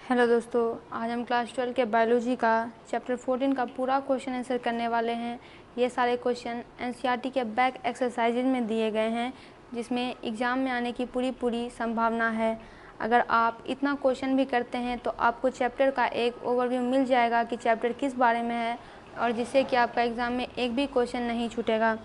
Hello दोस्तों, आज हम क्लास 12 के बायोलॉजी का चैप्टर 14 का पूरा क्वेश्चन आंसर करने वाले हैं। ये सारे क्वेश्चन एनसीईआरटी के बैक एक्सरसाइजेज में दिए गए हैं, जिसमें एग्ज़ाम में आने की पूरी संभावना है। अगर आप इतना क्वेश्चन भी करते हैं तो आपको चैप्टर का एक ओवरव्यू मिल जाएगा कि चैप्टर किस बारे में है, और जिससे कि आपका एग्ज़ाम में एक भी क्वेश्चन नहीं छूटेगा।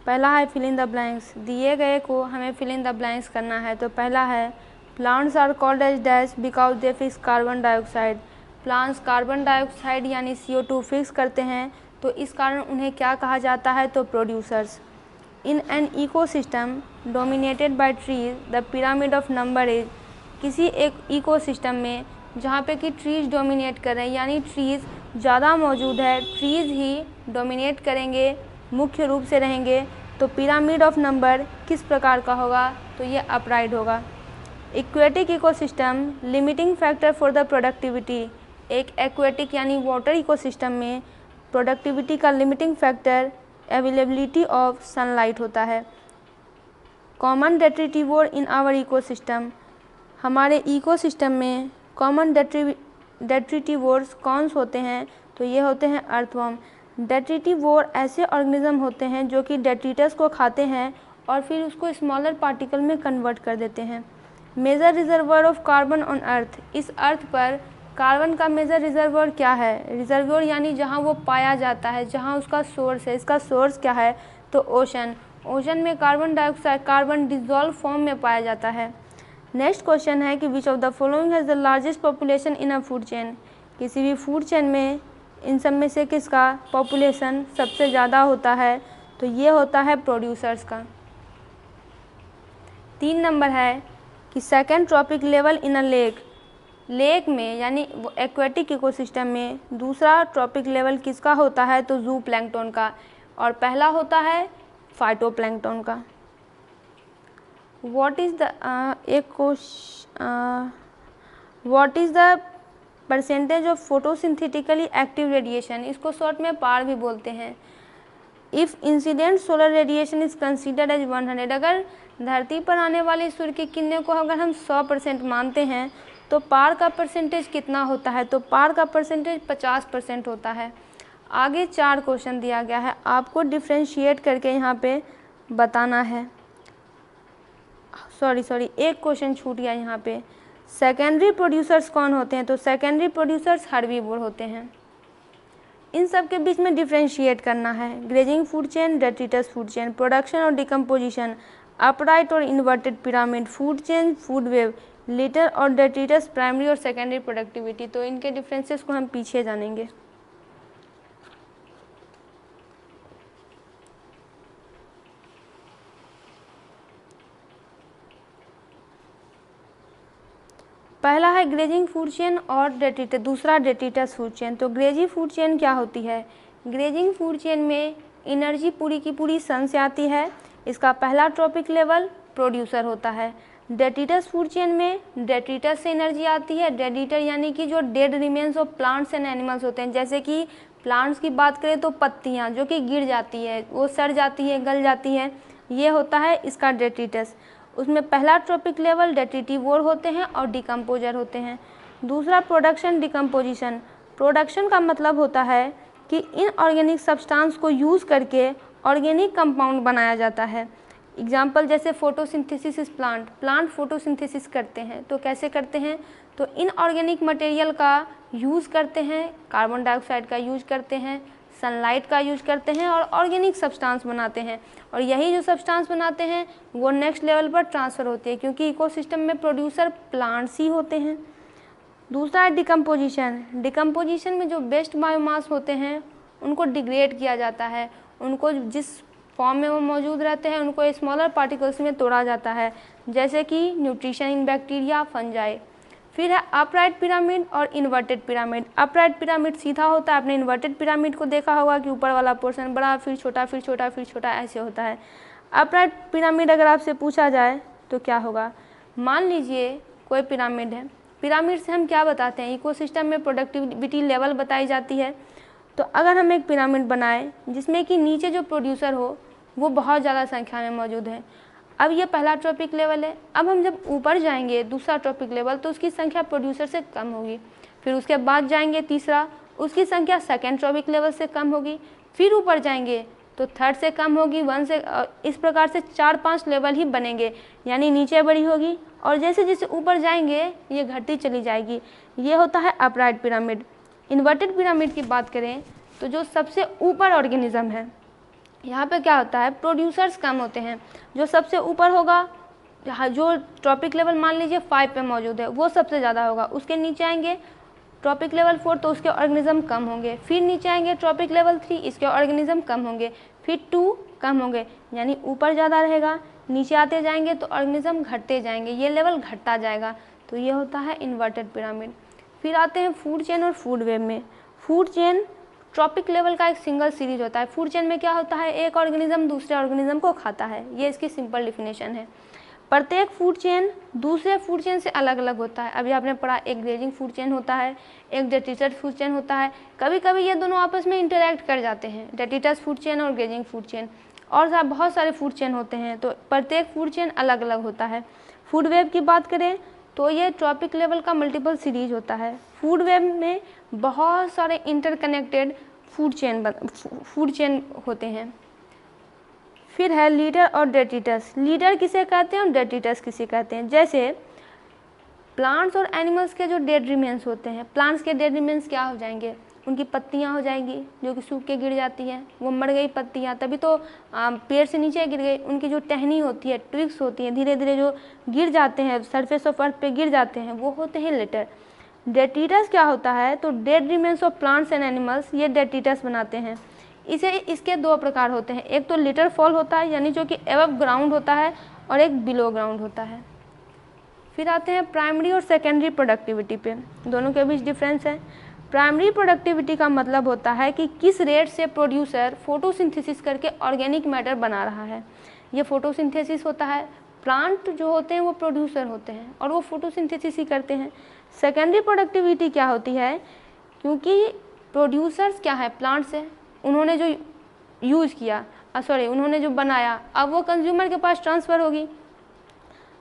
पहला है फिल इन द ब्लैंक्स। दिए गए को हमें फिल इन द ब्लैंक्स करना है। तो पहला है plants are called as dash because they fix carbon dioxide. Plants carbon dioxide यानी CO2 फिक्स करते हैं, तो इस कारण उन्हें क्या कहा जाता है? तो producers. In an ecosystem dominated by trees the pyramid of number is. किसी एक इकोसिस्टम में जहाँ पे कि ट्रीज डोमिनेट कर रहे हैं, यानी ट्रीज ज़्यादा मौजूद है, ट्रीज ही डोमिनेट करेंगे, मुख्य रूप से रहेंगे, तो पिरामिड ऑफ नंबर किस प्रकार का होगा? तो ये अपराइट होगा। Aquatic ecosystem limiting factor for the productivity. एक एक्वेटिक यानी वाटर इकोसिस्टम में प्रोडक्टिविटी का limiting factor availability of sunlight होता है। Common detritivore in our ecosystem. हमारे इकोसिस्टम में कॉमन डेट्रिटिवोर्स कौन से होते हैं? तो ये होते हैं अर्थवर्म। डेट्रिटिवोर ऐसे ऑर्गेनिज्म होते हैं जो कि डेट्रिटस को खाते हैं और फिर उसको स्मॉलर पार्टिकल में कन्वर्ट कर देते हैं। Major reservoir of carbon on earth. इस अर्थ पर कार्बन का मेजर रिजर्वर क्या है? रिजर्वर यानी जहाँ वो पाया जाता है, जहाँ उसका सोर्स है। इसका सोर्स क्या है? तो ओशन। ओशन में carbon dioxide carbon dissolve form में पाया जाता है। नेक्स्ट क्वेश्चन है कि which of the following has the largest population in a food chain. किसी भी फूड चेन में इन सब में से किसका पॉपुलेशन सबसे ज़्यादा होता है? तो ये होता है प्रोड्यूसर्स का। 3 नंबर है कि second trophic level in a lake. Lake में यानी एक्वेटिक इकोसिस्टम में दूसरा ट्रॉपिक लेवल किसका होता है? तो जू प्लैंकटन का, और पहला होता है फाइटोप्लैंकटन का। What is the percentage of photosynthetically active radiation. इसको शॉर्ट में पार भी बोलते हैं। If incident solar radiation is considered as 100। अगर धरती पर आने वाली सूर्य की किरणों को अगर हम 100% मानते हैं तो पार का परसेंटेज कितना होता है? तो पार का परसेंटेज 50% होता है। आगे 4 क्वेश्चन दिया गया है, आपको डिफ्रेंशिएट करके यहाँ पे बताना है। सॉरी एक क्वेश्चन छूट गया यहाँ पे। सेकेंडरी प्रोड्यूसर्स कौन होते हैं? तो सेकेंडरी प्रोड्यूसर्स हर्बीवोर होते हैं। इन सब के बीच में डिफ्रेंशिएट करना है। Grazing food chain, detritus food chain, production और डिकम्पोजिशन, अपराइट और inverted pyramid, food chain, food web, litre और डेट्रिटस, प्राइमरी और सेकेंडरी प्रोडक्टिविटी। तो इनके डिफरेंसेस को हम पीछे जानेंगे। पहला है ग्रेजिंग फूड चेन और डेट्रिटस, दूसरा डेट्रिटस फूड चेन। तो ग्रेजी फूड चेन क्या होती है? ग्रेजिंग फूड चेन में एनर्जी पूरी की पूरी सन से आती है। इसका पहला ट्रॉपिक लेवल प्रोड्यूसर होता है। डेट्रिटस फूड चेन में डेट्रिटस से एनर्जी आती है। डेट्रिटर यानी कि जो dead remains of plants and animals होते हैं, जैसे कि प्लांट्स की बात करें तो पत्तियाँ जो कि गिर जाती है, वो सड़ जाती है, गल जाती है, ये होता है इसका डेट्रिटस। उसमें पहला ट्रॉपिक लेवल डेट्रिटिवोर होते हैं और डिकम्पोजर होते हैं। दूसरा प्रोडक्शन, डिकम्पोजिशन। प्रोडक्शन का मतलब होता है कि इनऑर्गेनिक सब्सटेंस को यूज़ करके ऑर्गेनिक कंपाउंड बनाया जाता है। एग्जाम्पल जैसे फोटोसिंथेसिस, प्लांट फोटोसिंथेसिस करते हैं, तो कैसे करते हैं? तो इनऑर्गेनिक मटेरियल का यूज़ करते हैं, कार्बन डाइऑक्साइड का यूज करते हैं, सनलाइट का यूज करते हैं और ऑर्गेनिक सब्सटेंस बनाते हैं। और यही जो सब्सटेंस बनाते हैं वो नेक्स्ट लेवल पर ट्रांसफ़र होती है, क्योंकि इकोसिस्टम में प्रोड्यूसर प्लांट्स ही होते हैं। दूसरा है डिकम्पोजिशन। डिकम्पोजिशन में जो बेस्ट बायोमास होते हैं उनको डिग्रेड किया जाता है, उनको जिस फॉर्म में वो मौजूद रहते हैं उनको स्मॉलर पार्टिकल्स में तोड़ा जाता है, जैसे कि न्यूट्रिशन इन बैक्टीरिया, फंजाई। फिर है अपराइट पिरामिड और इन्वर्टेड पिरामिड। अपराइट पिरामिड सीधा होता है, आपने इन्वर्टेड पिरामिड को देखा होगा कि ऊपर वाला पोर्शन बड़ा, फिर छोटा, फिर छोटा, फिर छोटा, ऐसे होता है। अपराइट पिरामिड अगर आपसे पूछा जाए तो क्या होगा? मान लीजिए कोई पिरामिड है, पिरामिड से हम क्या बताते हैं? इकोसिस्टम में प्रोडक्टिविटी लेवल बताई जाती है। तो अगर हम एक पिरामिड बनाएं जिसमें कि नीचे जो प्रोड्यूसर हो वो बहुत ज़्यादा संख्या में मौजूद है, अब ये पहला ट्रॉपिक लेवल है। अब हम जब ऊपर जाएंगे दूसरा ट्रॉपिक लेवल तो उसकी संख्या प्रोड्यूसर से कम होगी। फिर उसके बाद जाएंगे तीसरा, उसकी संख्या सेकेंड ट्रॉपिक लेवल से कम होगी। फिर ऊपर जाएंगे तो थर्ड से कम होगी, 1 से, इस प्रकार से 4-5 लेवल ही बनेंगे, यानी नीचे बड़ी होगी और जैसे जैसे ऊपर जाएंगे ये घटती चली जाएगी। ये होता है अपराइट पिरामिड। इन्वर्टेड पिरामिड की बात करें तो जो सबसे ऊपर ऑर्गेनिज्म है, यहाँ पे क्या होता है, प्रोड्यूसर्स कम होते हैं। जो सबसे ऊपर होगा, जो ट्रॉपिक लेवल मान लीजिए 5 पे मौजूद है, वो सबसे ज़्यादा होगा। उसके नीचे आएंगे ट्रॉपिक लेवल 4 तो उसके ऑर्गेनिज्म कम होंगे। फिर नीचे आएंगे ट्रॉपिक लेवल 3, इसके ऑर्गेनिज्म कम होंगे। फिर 2 कम होंगे, यानी ऊपर ज़्यादा रहेगा। नीचे आते जाएंगे तो ऑर्गेनिज्म घटते जाएंगे, ये लेवल घटता जाएगा। तो ये होता है इन्वर्टेड पिरामिड। फिर आते हैं फूड चेन और फूड वेब में। फूड चेन ट्रॉपिक लेवल का एक सिंगल सीरीज होता है। फूड चेन में क्या होता है, एक ऑर्गेनिज्म दूसरे ऑर्गेनिज्म को खाता है, ये इसकी सिंपल डिफिनेशन है। प्रत्येक फूड चेन दूसरे फूड चेन से अलग अलग होता है। अभी आपने पढ़ा, एक ग्रेजिंग फूड चेन होता है, एक डेट्रिटस फूड चेन होता है। कभी कभी ये दोनों आपस में इंटरैक्ट कर जाते हैं, डेट्रिटस फूड चेन और ग्रेजिंग फूड चेन, और बहुत सारे फूड चेन होते हैं। तो प्रत्येक फूड चेन अलग अलग होता है। फूड वेब की बात करें तो ये ट्रॉपिक लेवल का मल्टीपल सीरीज होता है। फूड वेब में बहुत सारे इंटरकनेक्टेड फूड चेन होते हैं। फिर है लीडर और डेट्रिटस। लीडर किसे कहते हैं और डेट्रिटस किसे कहते हैं। जैसे प्लांट्स और एनिमल्स के जो डेड रिमेन्स होते हैं, प्लांट्स के डेड रिमेन्स क्या हो जाएंगे, उनकी पत्तियां हो जाएंगी जो कि सूख के गिर जाती हैं, वो मर गई पत्तियां, तभी तो पेड़ से नीचे गिर गई। उनकी जो टहनी होती है, ट्विग्स होती हैं, धीरे धीरे जो गिर जाते हैं, सरफेस ऑफ अर्थ पे गिर जाते हैं, वो होते हैं लेटर। डेट्रिटस क्या होता है, तो dead remains of plants and animals, ये डेट्रिटस बनाते हैं। इसके 2 प्रकार होते हैं, एक तो लिटर फॉल होता है, यानी जो कि एबव ग्राउंड होता है, और एक बिलो ग्राउंड होता है। फिर आते हैं प्राइमरी और सेकेंडरी प्रोडक्टिविटी पे, दोनों के बीच डिफरेंस है। प्राइमरी प्रोडक्टिविटी का मतलब होता है कि किस रेट से प्रोड्यूसर फोटोसिंथेसिस करके ऑर्गेनिक मैटर बना रहा है, ये फोटोसिंथेसिस होता है। प्लांट जो होते हैं वो प्रोड्यूसर होते हैं और वो फोटोसिंथेसिस ही करते हैं। सेकेंडरी प्रोडक्टिविटी क्या होती है, क्योंकि प्रोड्यूसर्स क्या है, प्लांट्स है, उन्होंने जो यूज़ किया, उन्होंने जो बनाया, अब वो कंज्यूमर के पास ट्रांसफ़र होगी।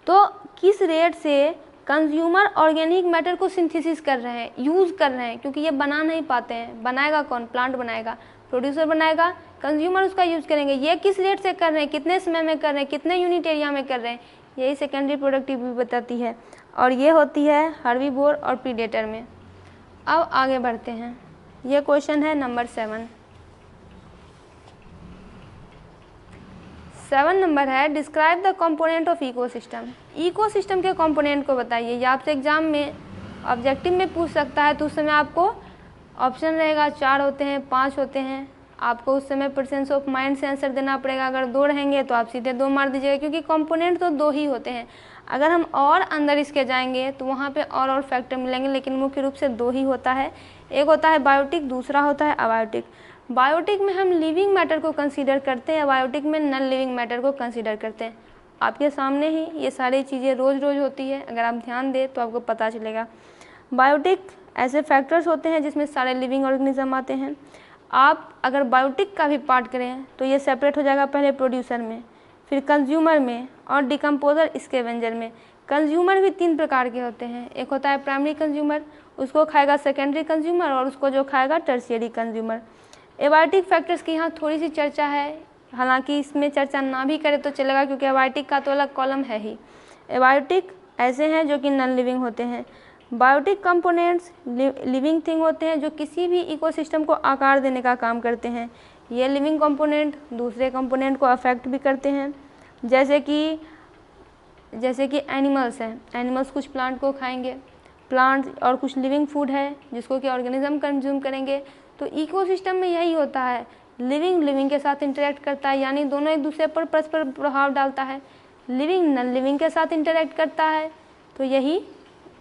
तो किस रेट से कंज्यूमर ऑर्गेनिक मैटर को सिंथेसिस कर रहे हैं, यूज़ कर रहे हैं, क्योंकि ये बना नहीं पाते हैं। बनाएगा कौन, प्लांट बनाएगा, प्रोड्यूसर बनाएगा, कंज्यूमर उसका यूज़ करेंगे। ये किस रेट से कर रहे हैं, कितने समय में कर रहे हैं, कितने यूनिट एरिया में कर रहे हैं, यही सेकेंडरी प्रोडक्टिविटी बताती है। और ये होती है हर्बीवोर और प्रीडेटर में। अब आगे बढ़ते हैं, ये क्वेश्चन है नंबर 7 नंबर है, describe the component of ecosystem. Ecosystem के कंपोनेंट को बताइए। ये आपसे एग्जाम में ऑब्जेक्टिव में पूछ सकता है, तो उस समय आपको ऑप्शन रहेगा, 4 होते हैं, 5 होते हैं। आपको उस समय प्रेजेंस ऑफ माइंड से आंसर देना पड़ेगा। अगर 2 रहेंगे तो आप सीधे 2 मार दीजिएगा, क्योंकि कंपोनेंट तो 2 ही होते हैं। अगर हम और अंदर इसके जाएंगे तो वहाँ पे और फैक्टर मिलेंगे, लेकिन मुख्य रूप से 2 ही होता है। एक होता है बायोटिक, दूसरा होता है अबायोटिक। बायोटिक में हम लिविंग मैटर को कंसीडर करते हैं, बायोटिक में नॉन लिविंग मैटर को कंसीडर करते हैं। आपके सामने ही ये सारी चीज़ें रोज़ रोज़ होती है, अगर आप ध्यान दें तो आपको पता चलेगा। बायोटिक ऐसे फैक्टर्स होते हैं जिसमें सारे लिविंग ऑर्गेनिज्म आते हैं। आप अगर बायोटिक का भी पार्ट करें तो ये सेपरेट हो जाएगा, पहले प्रोड्यूसर में, फिर कंज्यूमर में, और डिकम्पोजर स्कैवेंजर में। कंज्यूमर भी 3 प्रकार के होते हैं, एक होता है प्राइमरी कंज्यूमर, उसको खाएगा सेकेंडरी कंज्यूमर, और उसको जो खाएगा टर्शियरी कंज्यूमर। एबायोटिक फैक्टर्स की यहाँ थोड़ी सी चर्चा है, हालांकि इसमें चर्चा ना भी करें तो चलेगा, क्योंकि एबायोटिक का तो अलग कॉलम है ही। एबायोटिक ऐसे हैं जो कि नॉन लिविंग होते हैं। बायोटिक कंपोनेंट्स लिविंग थिंग होते हैं, जो किसी भी इकोसिस्टम को आकार देने का काम करते हैं। ये लिविंग कंपोनेंट दूसरे कंपोनेंट को अफेक्ट भी करते हैं, जैसे कि एनिमल्स हैं, एनिमल्स कुछ प्लांट को खाएंगे, प्लांट और कुछ लिविंग फूड है जिसको कि ऑर्गेनिज्म कंज्यूम करेंगे। तो इकोसिस्टम में यही होता है, लिविंग के साथ इंटरेक्ट करता है, यानी दोनों एक दूसरे पर परस्पर प्रभाव डालता है। लिविंग नॉन लिविंग के साथ इंटरेक्ट करता है, तो यही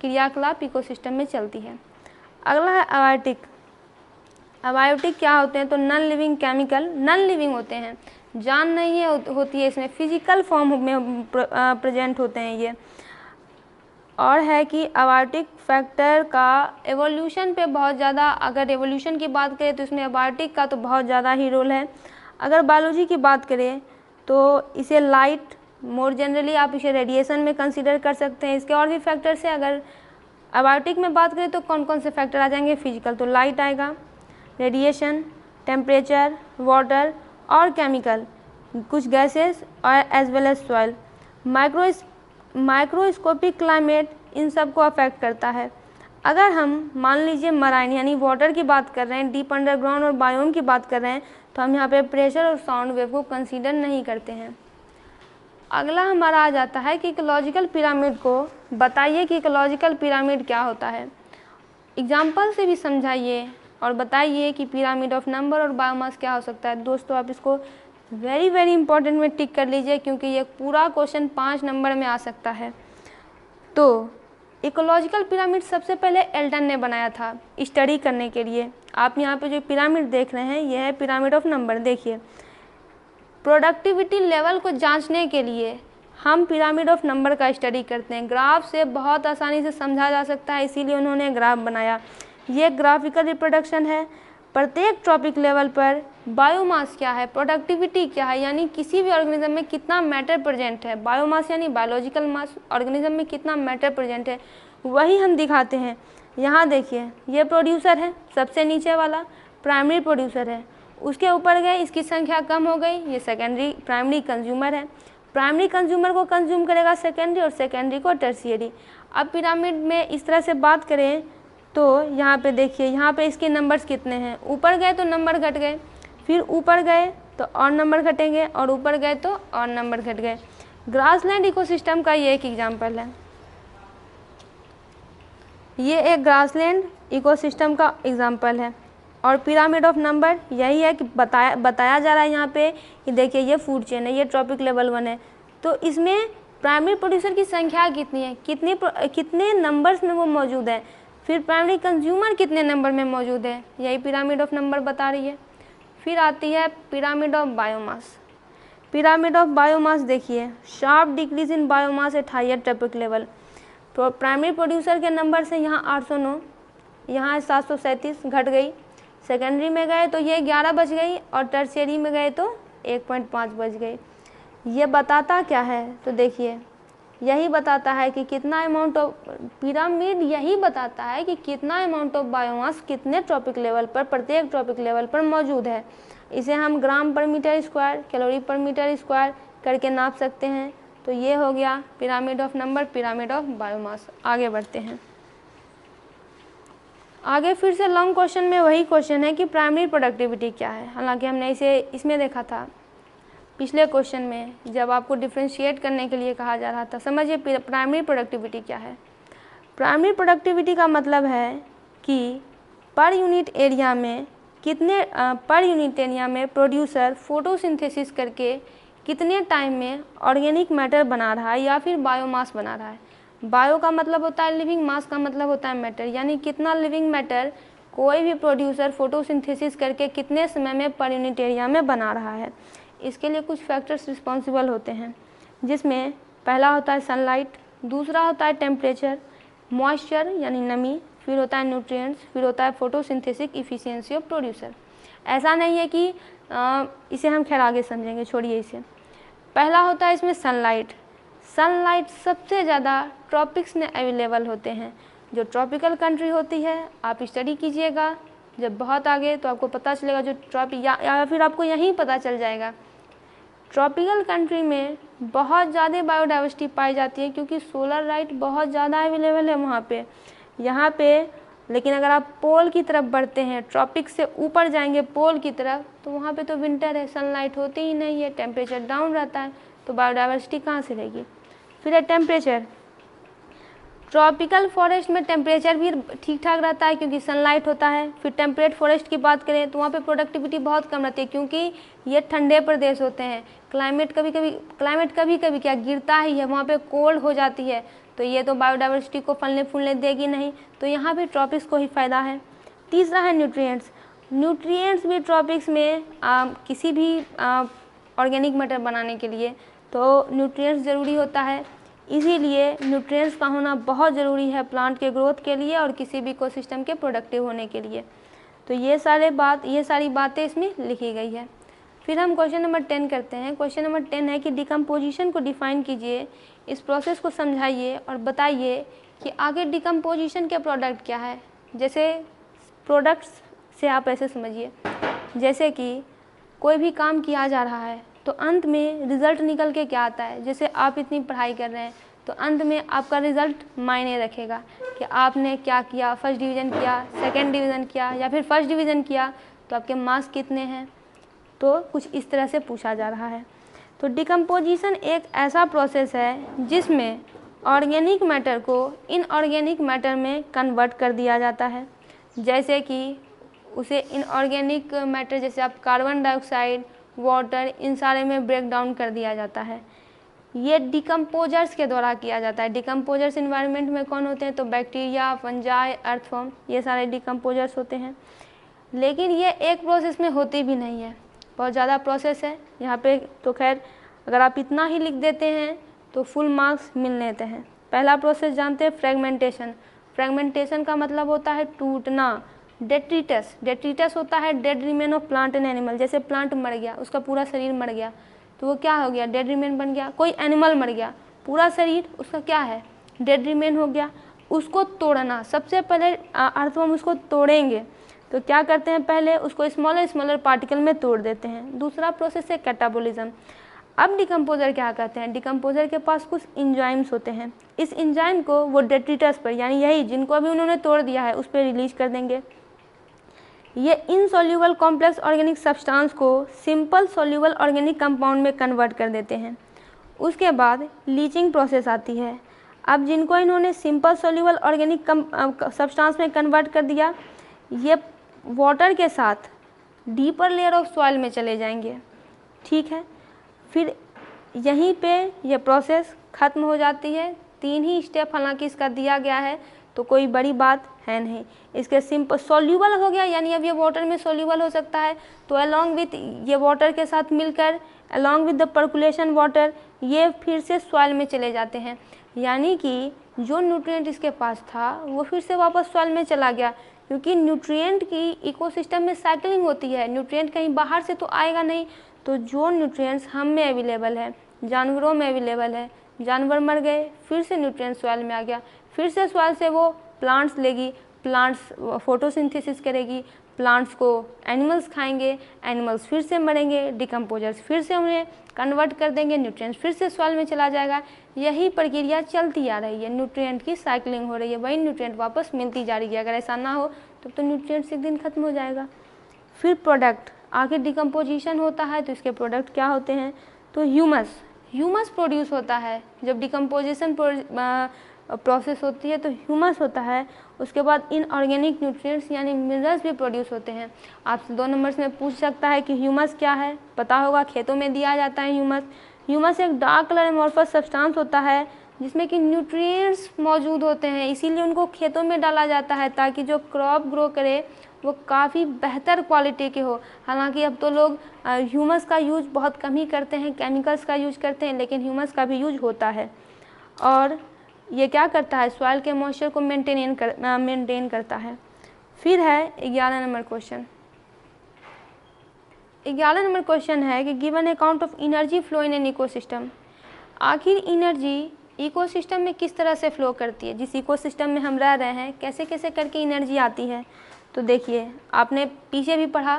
क्रियाकलाप इकोसिस्टम में चलती है। अगला है अबायोटिक। अबायोटिक क्या होते हैं, तो non living chemical, non living होते हैं, जान नहीं होती है इसमें, फिजिकल फॉर्म में प्रेजेंट होते हैं ये। और है कि अबायोटिक फैक्टर का एवोल्यूशन पे बहुत ज़्यादा, अगर एवोल्यूशन की बात करें तो इसमें अबायोटिक का तो बहुत ज़्यादा ही रोल है। अगर बायोलॉजी की बात करें तो इसे लाइट मोर जनरली आप इसे रेडिएशन में कंसीडर कर सकते हैं। इसके और भी फैक्टर्स हैं। अगर अबायोटिक में बात करें तो कौन कौन से फैक्टर आ जाएंगे? फिजिकल तो लाइट आएगा, रेडिएशन, टेम्परेचर, वाटर और केमिकल, कुछ गैसेस और as well as soil. Microscopic climate इन सब को अफेक्ट करता है। अगर हम मान लीजिए मराइन यानी वाटर की बात कर रहे हैं, डीप अंडरग्राउंड और बायोम की बात कर रहे हैं, तो हम यहाँ पे प्रेशर और साउंड वेव को कंसीडर नहीं करते हैं। अगला हमारा आ जाता है कि इकोलॉजिकल पिरामिड को बताइए कि इकोलॉजिकल पिरामिड क्या होता है। एग्जाम्पल से भी समझाइए और बताइए कि पिरामिड ऑफ नंबर और बायोमास क्या हो सकता है। दोस्तों आप इसको वेरी इंपॉर्टेंट में टिक कर लीजिए, क्योंकि ये पूरा क्वेश्चन 5 नंबर में आ सकता है। तो इकोलॉजिकल पिरामिड सबसे पहले एल्टन ने बनाया था स्टडी करने के लिए। आप यहाँ पे जो पिरामिड देख रहे हैं यह है पिरामिड ऑफ नंबर। देखिए, प्रोडक्टिविटी लेवल को जांचने के लिए हम पिरामिड ऑफ नंबर का स्टडी करते हैं। ग्राफ से बहुत आसानी से समझा जा सकता है, इसीलिए उन्होंने ग्राफ बनाया। ये ग्राफिकल रिप्रोडक्शन है। प्रत्येक ट्रॉपिक लेवल पर बायोमास क्या है, प्रोडक्टिविटी क्या है, यानी किसी भी ऑर्गेनिज्म में कितना मैटर प्रेजेंट है, बायोमास यानी बायोलॉजिकल मास, ऑर्गेनिज्म में कितना मैटर प्रेजेंट है, वही हम दिखाते हैं। यहाँ देखिए, ये प्रोड्यूसर है, सबसे नीचे वाला प्राइमरी प्रोड्यूसर है। उसके ऊपर गए, इसकी संख्या कम हो गई, ये सेकेंडरी प्राइमरी कंज्यूमर है। प्राइमरी कंज्यूमर को कंज्यूम करेगा सेकेंडरी और सेकेंडरी को टर्शियरी। अब पिरामिड में इस तरह से बात करें तो यहाँ पे देखिए, यहाँ पे इसके नंबर्स कितने हैं। ऊपर गए तो नंबर घट गए, फिर ऊपर गए तो और नंबर घटेंगे, और ऊपर गए तो और नंबर घट गए। ग्रासलैंड इकोसिस्टम का ये एक एग्जाम्पल है। ये एक ग्रासलैंड इकोसिस्टम का एग्जाम्पल है। और पिरामिड ऑफ नंबर यही है कि बताया जा रहा है यहाँ पे कि देखिए, ये फूड चेन है, ये ट्रॉपिक लेवल 1 है। तो इसमें प्राइमरी प्रोड्यूसर की संख्या कितनी है, कितने नंबर्स में वो मौजूद है, फिर प्राइमरी कंज्यूमर कितने नंबर में मौजूद है, यही पिरामिड ऑफ नंबर बता रही है। फिर आती है pyramid of biomass. Pyramid of biomass देखिए, sharp decrease in biomass at higher trophic level. Primary producer के नंबर से यहाँ 809, यहाँ 737 घट गई। सेकेंडरी में गए तो ये 11 बच गई, और टर्शियरी में गए तो 1.5 बच गई। ये बताता क्या है? तो देखिए, यही बताता है कि कितना अमाउंट ऑफ पिरामिड, यही बताता है कि कितना अमाउंट ऑफ बायोमास कितने ट्रॉपिक लेवल पर, प्रत्येक ट्रॉपिक लेवल पर मौजूद है। इसे हम ग्राम पर मीटर स्क्वायर, कैलोरी पर मीटर स्क्वायर करके नाप सकते हैं। तो ये हो गया pyramid of number, pyramid of biomass. आगे बढ़ते हैं। आगे फिर से लॉन्ग क्वेश्चन में वही क्वेश्चन है कि प्राइमरी प्रोडक्टिविटी क्या है। हालांकि हमने इसे इसमें देखा था पिछले क्वेश्चन में, जब आपको डिफ्रेंशिएट करने के लिए कहा जा रहा था। समझिए प्राइमरी प्रोडक्टिविटी क्या है। प्राइमरी प्रोडक्टिविटी का मतलब है कि पर यूनिट एरिया में प्रोड्यूसर फोटोसिंथेसिस करके कितने टाइम में ऑर्गेनिक मैटर बना रहा है या फिर बायोमास बना रहा है। बायो का मतलब होता है लिविंग, मास का मतलब होता है मैटर, यानी कितना लिविंग मैटर कोई भी प्रोड्यूसर फोटोसिंथेसिस करके कितने समय में पर यूनिट एरिया में बना रहा है। इसके लिए कुछ फैक्टर्स रिस्पॉन्सिबल होते हैं, जिसमें पहला होता है सनलाइट, दूसरा होता है टेम्परेचर, मॉइस्चर यानी नमी, फिर होता है न्यूट्रिएंट्स, फिर होता है फोटोसिंथेसिस इफिशियंसी ऑफ प्रोड्यूसर। ऐसा नहीं है कि इसे हम खैर आगे समझेंगे, छोड़िए इसे। पहला होता है इसमें सनलाइट। सनलाइट सबसे ज़्यादा ट्रॉपिक्स में अवेलेबल होते हैं। जो ट्रॉपिकल कंट्री होती है, आप स्टडी कीजिएगा जब बहुत आगे, तो आपको पता चलेगा जो ट्रॉपिक या फिर आपको यहीं पता चल जाएगा। ट्रॉपिकल कंट्री में बहुत ज़्यादा बायोडाइवर्सिटी पाई जाती है, क्योंकि सोलर लाइट बहुत ज़्यादा अवेलेबल है वहाँ पे, यहाँ पे। लेकिन अगर आप पोल की तरफ बढ़ते हैं, ट्रॉपिक से ऊपर जाएंगे पोल की तरफ, तो वहाँ पे तो विंटर है, सनलाइट होती ही नहीं है, टेम्परेचर डाउन रहता है, तो बायोडाइवर्सिटी कहाँ से रहेगी। फिर है टेम्परेचर। ट्रॉपिकल फॉरेस्ट में टेम्परेचर भी ठीक ठाक रहता है क्योंकि सनलाइट होता है। फिर टेम्परेट फॉरेस्ट की बात करें तो वहाँ पे प्रोडक्टिविटी बहुत कम रहती है, क्योंकि ये ठंडे प्रदेश होते हैं। क्लाइमेट कभी कभी क्या गिरता ही है, वहाँ पे कोल्ड हो जाती है, तो ये तो बायोडाइवर्सिटी को फलने फूलने देगी नहीं, तो यहाँ पे ट्रॉपिक्स को ही फ़ायदा है। तीसरा है न्यूट्रिएंट्स। न्यूट्रिएंट्स भी ट्रॉपिक्स में किसी भी ऑर्गेनिक मैटर बनाने के लिए तो न्यूट्रिएंट्स ज़रूरी होता है, इसीलिए न्यूट्रिएंट्स का होना बहुत ज़रूरी है प्लांट के ग्रोथ के लिए और किसी भी इकोसिस्टम के प्रोडक्टिव होने के लिए। तो ये सारी बातें इसमें लिखी गई है। फिर हम क्वेश्चन नंबर 10 करते हैं। क्वेश्चन नंबर 10 है कि डिकम्पोजिशन को डिफाइन कीजिए, इस प्रोसेस को समझाइए और बताइए कि आगे डिकम्पोजिशन के प्रोडक्ट क्या है। जैसे प्रोडक्ट्स से आप ऐसे समझिए, जैसे कि कोई भी काम किया जा रहा है तो अंत में रिज़ल्ट निकल के क्या आता है। जैसे आप इतनी पढ़ाई कर रहे हैं तो अंत में आपका रिज़ल्ट मायने रखेगा कि आपने क्या किया, फर्स्ट डिवीज़न किया, सेकंड डिवीज़न किया या फिर फर्स्ट डिवीज़न किया तो आपके मार्क्स कितने हैं। तो कुछ इस तरह से पूछा जा रहा है। तो डिकम्पोजिशन एक ऐसा प्रोसेस है जिसमें ऑर्गेनिक मैटर को इनऑर्गेनिक मैटर में कन्वर्ट कर दिया जाता है। जैसे कि उसे इनऑर्गेनिक मैटर जैसे आप कार्बन डाइऑक्साइड, वाटर, इन सारे में ब्रेक डाउन कर दिया जाता है। ये डिकम्पोजर्स के द्वारा किया जाता है। डिकम्पोजर्स इन्वायरमेंट में कौन होते हैं, तो बैक्टीरिया, फंजाई, अर्थवर्म, ये सारे डिकम्पोजर्स होते हैं। लेकिन ये एक प्रोसेस में होती भी नहीं है, बहुत ज़्यादा प्रोसेस है यहाँ पे। तो खैर अगर आप इतना ही लिख देते हैं तो फुल मार्क्स मिल लेते हैं। पहला प्रोसेस जानते हैं, फ्रेगमेंटेशन। फ्रेगमेंटेशन का मतलब होता है टूटना। डेट्रिटस, डेट्रिटस होता है dead remain of plant and animal. जैसे प्लांट मर गया, उसका पूरा शरीर मर गया तो वो क्या हो गया, डेड रिमेन बन गया। कोई एनिमल मर गया, पूरा शरीर उसका क्या है, डेड रिमेन हो गया। उसको तोड़ना, सबसे पहले अर्थवर्म उसको तोड़ेंगे तो क्या करते हैं, पहले उसको स्मॉलर पार्टिकल में तोड़ देते हैं। दूसरा प्रोसेस है कैटाबोलिज्म। अब डिकम्पोजर क्या करते हैं, डिकम्पोजर के पास कुछ इंजाइम्स होते हैं। इस इंजाइम को वो डेट्रिटस पर, यानी यही जिनको अभी उन्होंने तोड़ दिया है, उस पर रिलीज कर देंगे। ये इनसॉल्यूबल कॉम्प्लेक्स ऑर्गेनिक सब्सटेंस को सिंपल सॉल्यूबल ऑर्गेनिक कंपाउंड में कन्वर्ट कर देते हैं। उसके बाद लीचिंग प्रोसेस आती है। अब जिनको इन्होंने सिंपल सॉल्यूबल ऑर्गेनिक सब्सटेंस में कन्वर्ट कर दिया, ये वाटर के साथ डीपर लेयर ऑफ सॉइल में चले जाएंगे। ठीक है, फिर यहीं पे ये प्रोसेस ख़त्म हो जाती है। 3 ही स्टेप हालांकि इसका दिया गया है तो कोई बड़ी बात है नहीं। इसके सिंपल सॉल्यूबल हो गया, यानी अब ये वाटर में सॉल्यूबल हो सकता है तो अलोंग विथ ये वाटर के साथ मिलकर, along with the percolation water, ये फिर से सॉइल में चले जाते हैं। यानी कि जो न्यूट्रिएंट इसके पास था वो फिर से वापस सॉइल में चला गया, क्योंकि न्यूट्रिएंट की इकोसिस्टम में साइकिलिंग होती है। न्यूट्रिएंट कहीं बाहर से तो आएगा नहीं, तो जो न्यूट्रिएंट्स हम में अवेलेबल है, जानवरों में अवेलेबल है, जानवर मर गए, फिर से न्यूट्रिएंट सॉइल में आ गया, फिर से सॉइल से वो प्लांट्स लेगी, प्लांट्स फोटोसिंथेसिस करेगी, प्लांट्स को एनिमल्स खाएंगे, एनिमल्स फिर से मरेंगे, डिकम्पोजर्स फिर से उन्हें कन्वर्ट कर देंगे, न्यूट्रिएंट्स फिर से सॉइल में चला जाएगा। यही प्रक्रिया चलती आ रही है, न्यूट्रिएंट की साइकिलिंग हो रही है, वही न्यूट्रिएंट वापस मिलती जा रही है। अगर ऐसा ना हो तो न्यूट्रिएंट्स एक दिन खत्म हो जाएगा। फिर प्रोडक्ट, आगे डिकम्पोजिशन होता है तो इसके प्रोडक्ट क्या होते हैं, तो ह्यूमस प्रोड्यूस होता है। जब डिकम्पोजिशन प्रोसेस होती है तो ह्यूमस होता है। उसके बाद इनऑर्गेनिक न्यूट्रिएंट्स यानी मिनरल्स भी प्रोड्यूस होते हैं। आपसे 2 नंबर्स में पूछ सकता है कि ह्यूमस क्या है, पता होगा, खेतों में दिया जाता है ह्यूमस एक डार्क कलर एमॉर्फस सब्सटेंस होता है जिसमें कि न्यूट्रिएंट्स मौजूद होते हैं, इसीलिए उनको खेतों में डाला जाता है ताकि जो क्रॉप ग्रो करे वो काफ़ी बेहतर क्वालिटी के हो। हालांकि अब तो लोग ह्यूमस का यूज बहुत कम ही करते हैं, केमिकल्स का यूज करते हैं, लेकिन ह्यूमस का भी यूज होता है। और ये क्या करता है, सॉइल के मॉइस्चर को मेंटेन करता है। फिर है 11 नंबर क्वेश्चन। 11 नंबर क्वेश्चन है कि given account of energy flow in an ecosystem. आखिर एनर्जी इकोसिस्टम में किस तरह से फ्लो करती है, जिस इकोसिस्टम में हम रह रहे हैं कैसे कैसे करके एनर्जी आती है। तो देखिए, आपने पीछे भी पढ़ा,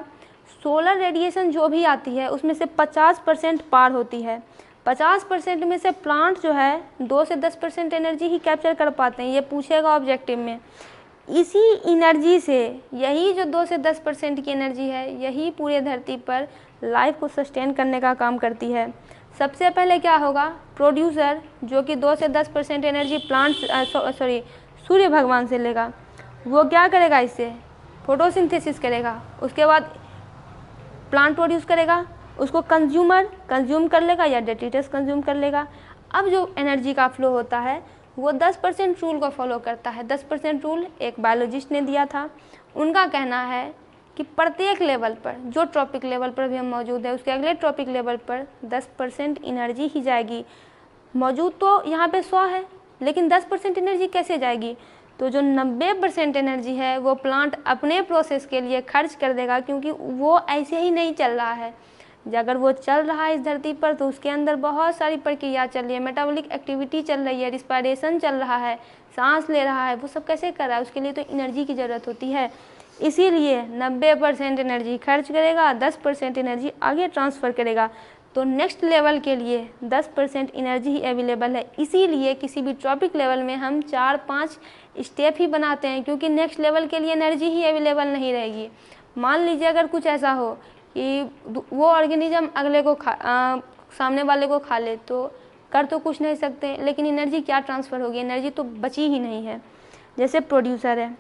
सोलर रेडिएशन जो भी आती है उसमें से 50% पार होती है। 50% में से प्लांट जो है 2 से 10% एनर्जी ही कैप्चर कर पाते हैं, ये पूछेगा ऑब्जेक्टिव में। इसी एनर्जी से, यही जो 2 से 10% की एनर्जी है, यही पूरे धरती पर लाइफ को सस्टेन करने का काम करती है। सबसे पहले क्या होगा, प्रोड्यूसर जो कि 2 से 10% एनर्जी सूर्य भगवान से लेगा, वो क्या करेगा, इससे फोटोसिंथेसिस करेगा। उसके बाद प्लांट प्रोड्यूस करेगा, उसको कंज्यूम कर लेगा या डेट्रिटस कंज्यूम कर लेगा। अब जो एनर्जी का फ्लो होता है वो 10% रूल को फॉलो करता है। 10% रूल एक बायोलॉजिस्ट ने दिया था। उनका कहना है कि प्रत्येक लेवल पर, जो ट्रॉपिक लेवल पर भी हम मौजूद है उसके अगले ट्रॉपिक लेवल पर 10% एनर्जी ही जाएगी। मौजूद तो यहाँ पे 100 है, लेकिन 10% एनर्जी कैसे जाएगी, तो जो 90% एनर्जी है वो प्लांट अपने प्रोसेस के लिए खर्च कर देगा, क्योंकि वो ऐसे ही नहीं चल रहा है। अगर वो चल रहा है इस धरती पर तो उसके अंदर बहुत सारी प्रक्रिया चल रही है, मेटाबॉलिक एक्टिविटी चल रही है, रिस्पायरेशन चल रहा है, सांस ले रहा है, वो सब कैसे कर रहा है, उसके लिए तो एनर्जी की ज़रूरत होती है। इसीलिए 90% एनर्जी खर्च करेगा, 10% एनर्जी आगे ट्रांसफ़र करेगा। तो नेक्स्ट लेवल के लिए 10% एनर्जी ही अवेलेबल है। इसीलिए किसी भी टॉपिक लेवल में हम 4-5 स्टेप ही बनाते हैं, क्योंकि नेक्स्ट लेवल के लिए एनर्जी ही अवेलेबल नहीं रहेगी। मान लीजिए अगर कुछ ऐसा हो कि वो ऑर्गेनिज्म अगले को सामने वाले को खा ले, तो कर तो कुछ नहीं सकते, लेकिन एनर्जी क्या ट्रांसफ़र होगी, एनर्जी तो बची ही नहीं है। जैसे प्रोड्यूसर है,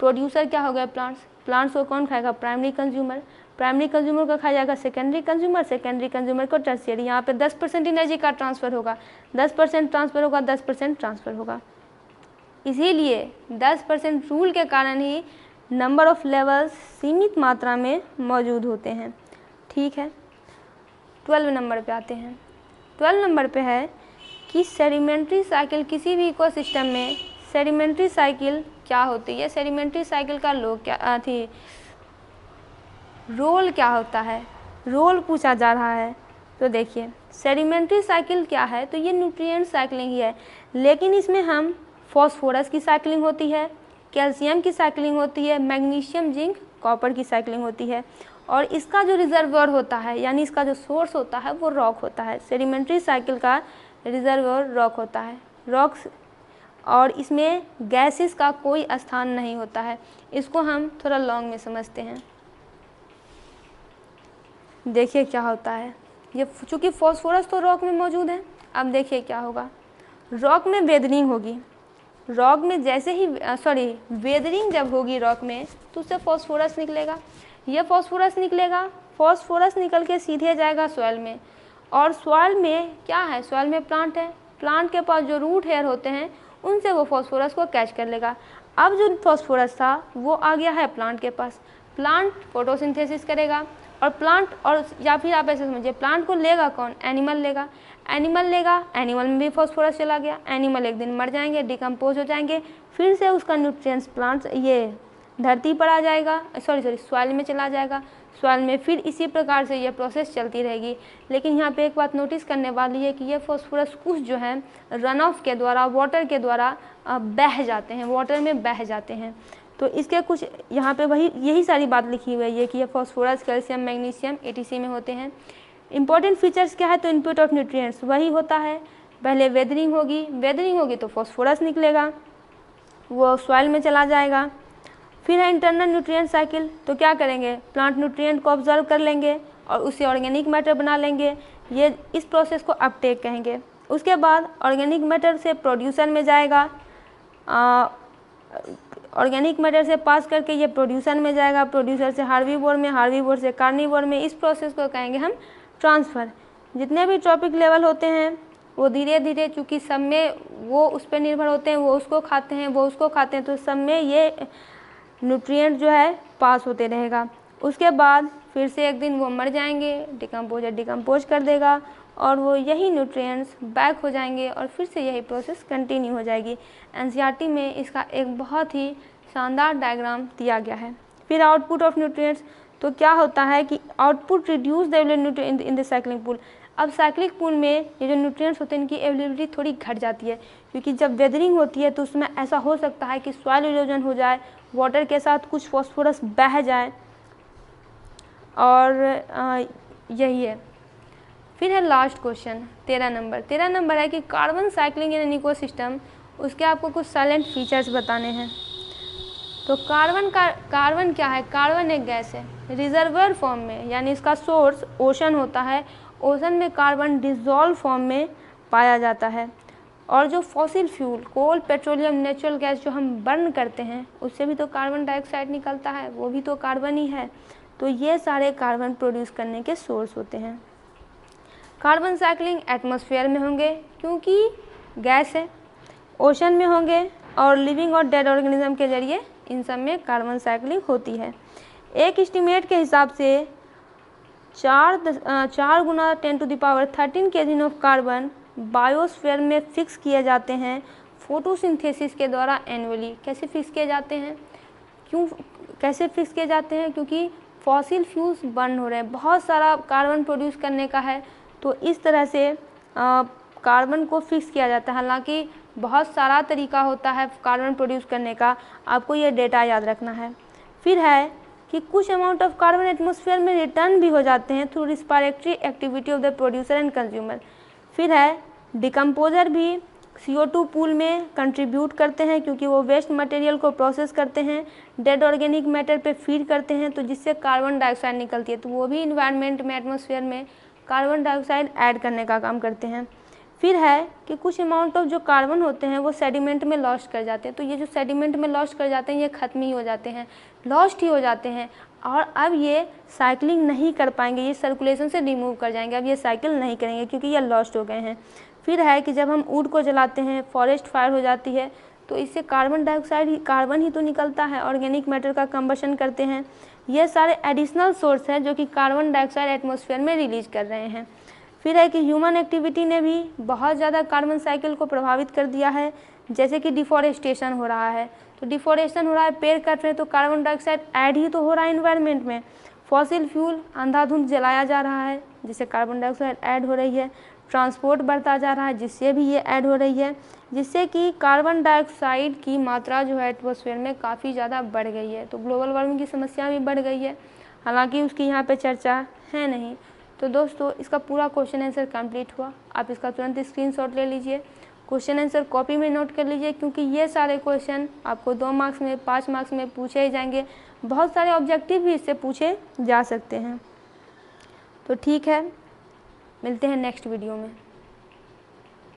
प्रोड्यूसर क्या हो गया, प्लांट्स को कौन खाएगा, प्राइमरी कंज्यूमर, प्राइमरी कंज्यूमर को खाया जाएगा सेकेंडरी कंज्यूमर, सेकेंडरी कंज्यूमर को टर्शियरी। यहाँ पे 10% एनर्जी का ट्रांसफ़र होगा, 10% ट्रांसफ़र होगा, 10% ट्रांसफ़र होगा। इसीलिए 10% रूल के कारण ही नंबर ऑफ़ लेवल्स सीमित मात्रा में मौजूद होते हैं। ठीक है, 12 नंबर पे आते हैं। 12 नंबर पे है कि सेडिमेंट्री साइकिल, किसी भी इकोसिस्टम में सेडिमेंट्री साइकिल क्या होती है, सेडिमेंट्री साइकिल का रोल क्या होता है, रोल पूछा जा रहा है। तो देखिए सेडिमेंट्री साइकिल क्या है, तो ये न्यूट्रिएंट साइकिलिंग ही है, लेकिन इसमें हम फॉस्फोरस की साइकिलिंग होती है, कैल्शियम की साइकिलिंग होती है, मैग्नीशियम, जिंक, कॉपर की साइकिलिंग होती है, और इसका जो रिजर्वोयर होता है, यानी इसका जो सोर्स होता है वो रॉक होता है। सेडिमेंट्री साइकिल का रिजर्वोयर रॉक होता है, रॉक्स, और इसमें गैसेस का कोई स्थान नहीं होता है। इसको हम थोड़ा लॉन्ग में समझते हैं। देखिए क्या होता है, ये चूँकि फॉस्फोरस तो रॉक में मौजूद है। अब देखिए क्या होगा, रॉक में वेदरिंग होगी, रॉक में जैसे ही वेदरिंग जब होगी रॉक में, तो उससे फॉस्फोरस निकलेगा, ये फॉस्फोरस निकलेगा, फॉस्फोरस निकल के सीधे जाएगा सॉइल में, और सॉइल में क्या है, सॉइल में प्लांट है, प्लांट के पास जो रूट हेयर होते हैं उनसे वो फॉस्फोरस को कैच कर लेगा। अब जो फॉस्फोरस था वो आ गया है प्लांट के पास, प्लांट फोटोसिंथेसिस करेगा, और प्लांट, और या फिर आप ऐसे समझिए प्लांट को लेगा कौन, एनिमल लेगा, एनिमल लेगा, एनिमल में भी फॉस्फोरस चला गया, एनिमल एक दिन मर जाएंगे, डिकम्पोज हो जाएंगे, फिर से उसका न्यूट्रिएंट्स प्लांट्स ये धरती पर आ जाएगा, सॉइल में चला जाएगा, सॉइल में फिर इसी प्रकार से ये प्रोसेस चलती रहेगी। लेकिन यहाँ पे एक बात नोटिस करने वाली है कि ये फॉस्फोरस कुछ जो है रन ऑफ के द्वारा, वाटर के द्वारा बह जाते हैं, वाटर में बह जाते हैं। तो इसके कुछ यहाँ पे यही सारी बात लिखी हुई है कि ये फॉस्फोरस, कैल्शियम, मैग्नीशियम एटीसी में होते हैं। इंपॉर्टेंट फीचर्स क्या है, तो इनपुट ऑफ न्यूट्रिएंट्स वही होता है, पहले वेदरिंग होगी तो फॉस्फोरस निकलेगा, वो सॉइल में चला जाएगा। फिर है इंटरनल न्यूट्रिएंट साइकिल, तो क्या करेंगे, प्लांट न्यूट्रिएंट को ऑब्जर्व कर लेंगे और उससे ऑर्गेनिक मैटर बना लेंगे, ये इस प्रोसेस को अपटेक कहेंगे। उसके बाद ऑर्गेनिक मैटर से प्रोड्यूसर में जाएगा, ऑर्गेनिक मैटर से पास करके ये प्रोड्यूसर में जाएगा, प्रोड्यूसर से हार्बीवोर में, हार्बीवोर से कार्निवोर में, इस प्रोसेस को कहेंगे हम ट्रांसफ़र। जितने भी टॉपिक लेवल होते हैं वो धीरे धीरे, चूँकि सब में वो उस पर निर्भर होते हैं, वो उसको खाते हैं, वो उसको खाते हैं, तो सब में ये न्यूट्रिएंट जो है पास होते रहेगा। उसके बाद फिर से एक दिन वो मर जाएंगे, डिकम्पोज कर देगा, और वो यही न्यूट्रिएंट्स बैक हो जाएंगे, और फिर से यही प्रोसेस कंटिन्यू हो जाएगी। एनसीईआरटी में इसका एक बहुत ही शानदार डायग्राम दिया गया है। फिर आउटपुट ऑफ न्यूट्रिएंट्स, तो क्या होता है कि output reduce the availability in the cycling pool. अब साइक्लिक पूल में ये जो न्यूट्रिएंट्स होते हैं इनकी अवेलेबिलिटी थोड़ी घट जाती है, क्योंकि जब वेदरिंग होती है तो उसमें ऐसा हो सकता है कि सॉइल इरोजन हो जाए, वाटर के साथ कुछ फॉस्फोरस बह जाए, और यही है। फिर है लास्ट क्वेश्चन 13 नंबर है कि carbon cycling in an ecosystem, उसके आपको कुछ साइलेंट फीचर्स बताने हैं। तो कार्बन क्या है, कार्बन एक गैस है रिजर्वर फॉर्म में, यानी इसका सोर्स ओशन होता है, ओशन में कार्बन डिजॉल्व फॉर्म में पाया जाता है। और जो फॉसिल फ्यूल, कोल, पेट्रोलियम, नेचुरल गैस जो हम बर्न करते हैं उससे भी तो कार्बन डाइऑक्साइड निकलता है, वो भी तो कार्बन ही है। तो ये सारे कार्बन प्रोड्यूस करने के सोर्स होते हैं। कार्बन साइक्लिंग एटमॉस्फेयर में होंगे क्योंकि गैस है, ओशन में होंगे, और लिविंग और डेड ऑर्गेनिज्म के जरिए इन सब में कार्बन साइक्लिंग होती है। एक एस्टीमेट के हिसाब से 4 × 10⁻13 kg ऑफ कार्बन बायोस्फीयर में फिक्स किए जाते हैं फोटोसिंथेसिस के द्वारा एनुअली। कैसे फिक्स किए जाते हैं, कैसे फिक्स किए जाते हैं, क्योंकि फॉसिल फ्यूल्स बर्न हो रहे हैं, बहुत सारा कार्बन प्रोड्यूस करने का है, तो इस तरह से कार्बन को फिक्स किया जाता है। हालांकि बहुत सारा तरीका होता है कार्बन प्रोड्यूस करने का, आपको ये डेटा याद रखना है। फिर है कि कुछ अमाउंट ऑफ कार्बन एटमॉस्फेयर में रिटर्न भी हो जाते हैं through respiratory activity of the producer and consumer. फिर है डिकम्पोजर भी CO2 पूल में कंट्रीब्यूट करते हैं, क्योंकि वो वेस्ट मटेरियल को प्रोसेस करते हैं, डेड ऑर्गेनिक मैटर पे फीड करते हैं, तो जिससे कार्बन डाइऑक्साइड निकलती है, तो वो भी इन्वायरमेंट में, एटमॉस्फेयर में कार्बन डाइऑक्साइड ऐड करने का काम करते हैं। फिर है कि कुछ अमाउंट ऑफ जो कार्बन होते हैं वो सेडिमेंट में लॉस्ट कर जाते हैं, तो ये जो सेडिमेंट में लॉस्ट कर जाते हैं ये ख़त्म ही हो जाते हैं, लॉस्ट ही हो जाते हैं, और अब ये साइकिलिंग नहीं कर पाएंगे, ये सर्कुलेशन से रिमूव कर जाएंगे, अब ये साइकिल नहीं करेंगे क्योंकि ये लॉस्ट हो गए हैं। फिर है कि जब हम वुड को जलाते हैं, फॉरेस्ट फायर हो जाती है, तो इससे कार्बन डाइऑक्साइड कार्बन ही तो निकलता है, ऑर्गेनिक मैटर का कंबशन करते हैं, ये सारे एडिशनल सोर्स हैं जो कि कार्बन डाइऑक्साइड एटमॉस्फेयर में रिलीज कर रहे हैं। फिर है कि ह्यूमन एक्टिविटी ने भी बहुत ज़्यादा कार्बन साइकिल को प्रभावित कर दिया है, जैसे कि डिफॉरेस्टेशन हो रहा है, तो डिफॉरेस्टेशन हो रहा है, पेड़ कट रहे हैं, तो कार्बन डाइऑक्साइड ऐड ही तो हो रहा है इन्वायरमेंट में। फॉसिल फ्यूल अंधाधुंध जलाया जा रहा है, जिससे कार्बन डाइऑक्साइड ऐड हो रही है। ट्रांसपोर्ट बढ़ता जा रहा है, जिससे भी ये ऐड हो रही है, जिससे कि कार्बन डाइऑक्साइड की मात्रा जो है एटमॉस्फेयर में काफ़ी ज़्यादा बढ़ गई है, तो ग्लोबल वार्मिंग की समस्या भी बढ़ गई है, हालांकि उसकी यहाँ पे चर्चा है नहीं। तो दोस्तों इसका पूरा क्वेश्चन आंसर कंप्लीट हुआ, आप इसका तुरंत स्क्रीनशॉट ले लीजिए, क्वेश्चन आंसर कॉपी में नोट कर लीजिए, क्योंकि ये सारे क्वेश्चन आपको 2 मार्क्स में, 5 मार्क्स में पूछे ही जाएंगे, बहुत सारे ऑब्जेक्टिव भी इससे पूछे जा सकते हैं। तो ठीक है, मिलते हैं नेक्स्ट वीडियो में।